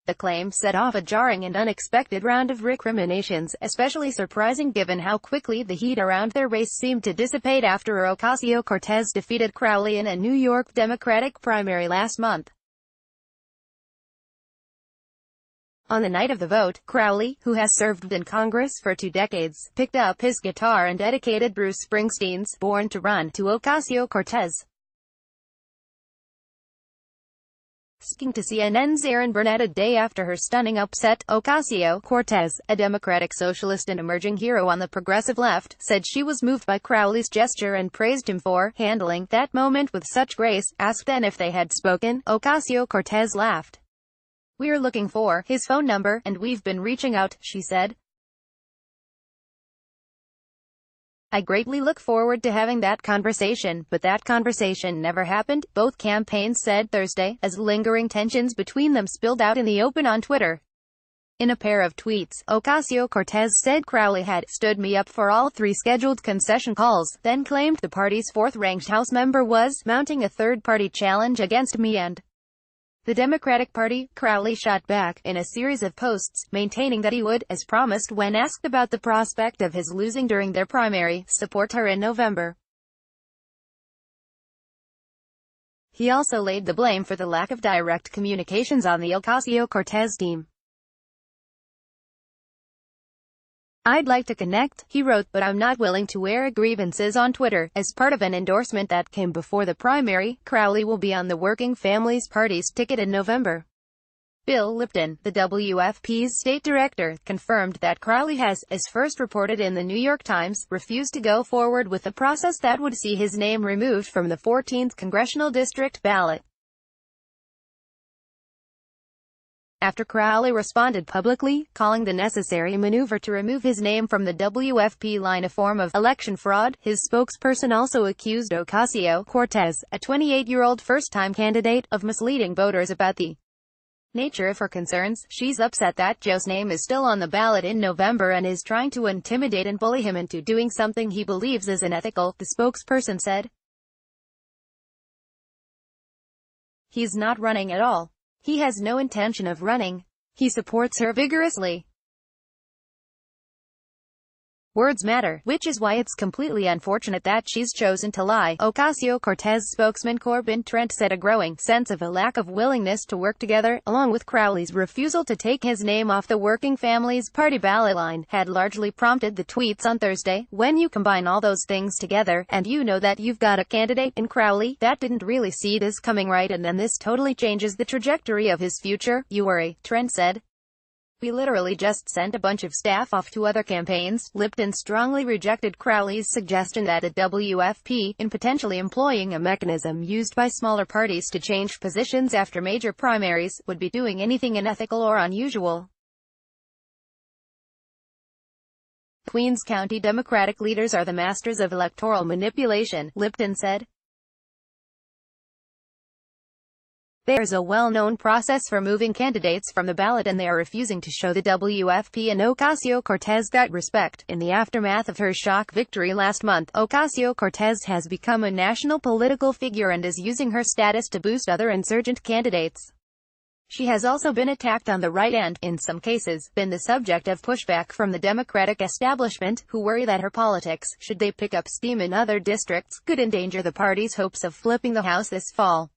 The claim set off a jarring and unexpected round of recriminations, especially surprising given how quickly the heat around their race seemed to dissipate after Ocasio-Cortez defeated Crowley in a New York Democratic primary last month. On the night of the vote, Crowley, who has served in Congress for 2 decades, picked up his guitar and dedicated Bruce Springsteen's "Born to Run" to Ocasio-Cortez. Speaking to CNN's Erin Burnett a day after her stunning upset, Ocasio-Cortez, a Democratic socialist and emerging hero on the progressive left, said she was moved by Crowley's gesture and praised him for handling that moment with such grace. Asked then if they had spoken, Ocasio-Cortez laughed. "We're looking for his phone number, and we've been reaching out," she said. "I greatly look forward to having that conversation, but that conversation never happened," both campaigns said Thursday, as lingering tensions between them spilled out in the open on Twitter. In a pair of tweets, Ocasio-Cortez said Crowley had "stood me up for all 3 scheduled concession calls," then claimed the party's 4th-ranked House member was mounting a third-party challenge against me and the Democratic Party. Crowley shot back, in a series of posts, maintaining that he would, as promised when asked about the prospect of his losing during their primary, support her in November. He also laid the blame for the lack of direct communications on the Ocasio-Cortez team. "I'd like to connect," he wrote, "but I'm not willing to air grievances on Twitter." As part of an endorsement that came before the primary, Crowley will be on the Working Families Party's ticket in November. Bill Lipton, the WFP's state director, confirmed that Crowley has, as first reported in the New York Times, refused to go forward with a process that would see his name removed from the 14th congressional district ballot. After Crowley responded publicly, calling the necessary maneuver to remove his name from the WFP line a form of election fraud, his spokesperson also accused Ocasio-Cortez, a 28-year-old first-time candidate, of misleading voters about the nature of her concerns. She's upset that Joe's name is still on the ballot in November and is trying to intimidate and bully him into doing something he believes is unethical, the spokesperson said. "He's not running at all. He has no intention of running. He supports her vigorously. Words matter, which is why it's completely unfortunate that she's chosen to lie," Ocasio-Cortez spokesman Corbin Trent said. A growing sense of a lack of willingness to work together, along with Crowley's refusal to take his name off the Working Families Party ballot line, had largely prompted the tweets on Thursday. "When you combine all those things together, and you know that you've got a candidate in Crowley that didn't really see this coming, right, and then this totally changes the trajectory of his future, you worry," Trent said. "We literally just sent a bunch of staff off to other campaigns." Lipton strongly rejected Crowley's suggestion that the WFP, in potentially employing a mechanism used by smaller parties to change positions after major primaries, would be doing anything unethical or unusual. "Queens County Democratic leaders are the masters of electoral manipulation," Lipton said. "There's a well-known process for moving candidates from the ballot and they are refusing to show the WFP and Ocasio-Cortez that respect." In the aftermath of her shock victory last month, Ocasio-Cortez has become a national political figure and is using her status to boost other insurgent candidates. She has also been attacked on the right and, in some cases, been the subject of pushback from the Democratic establishment, who worry that her politics, should they pick up steam in other districts, could endanger the party's hopes of flipping the House this fall.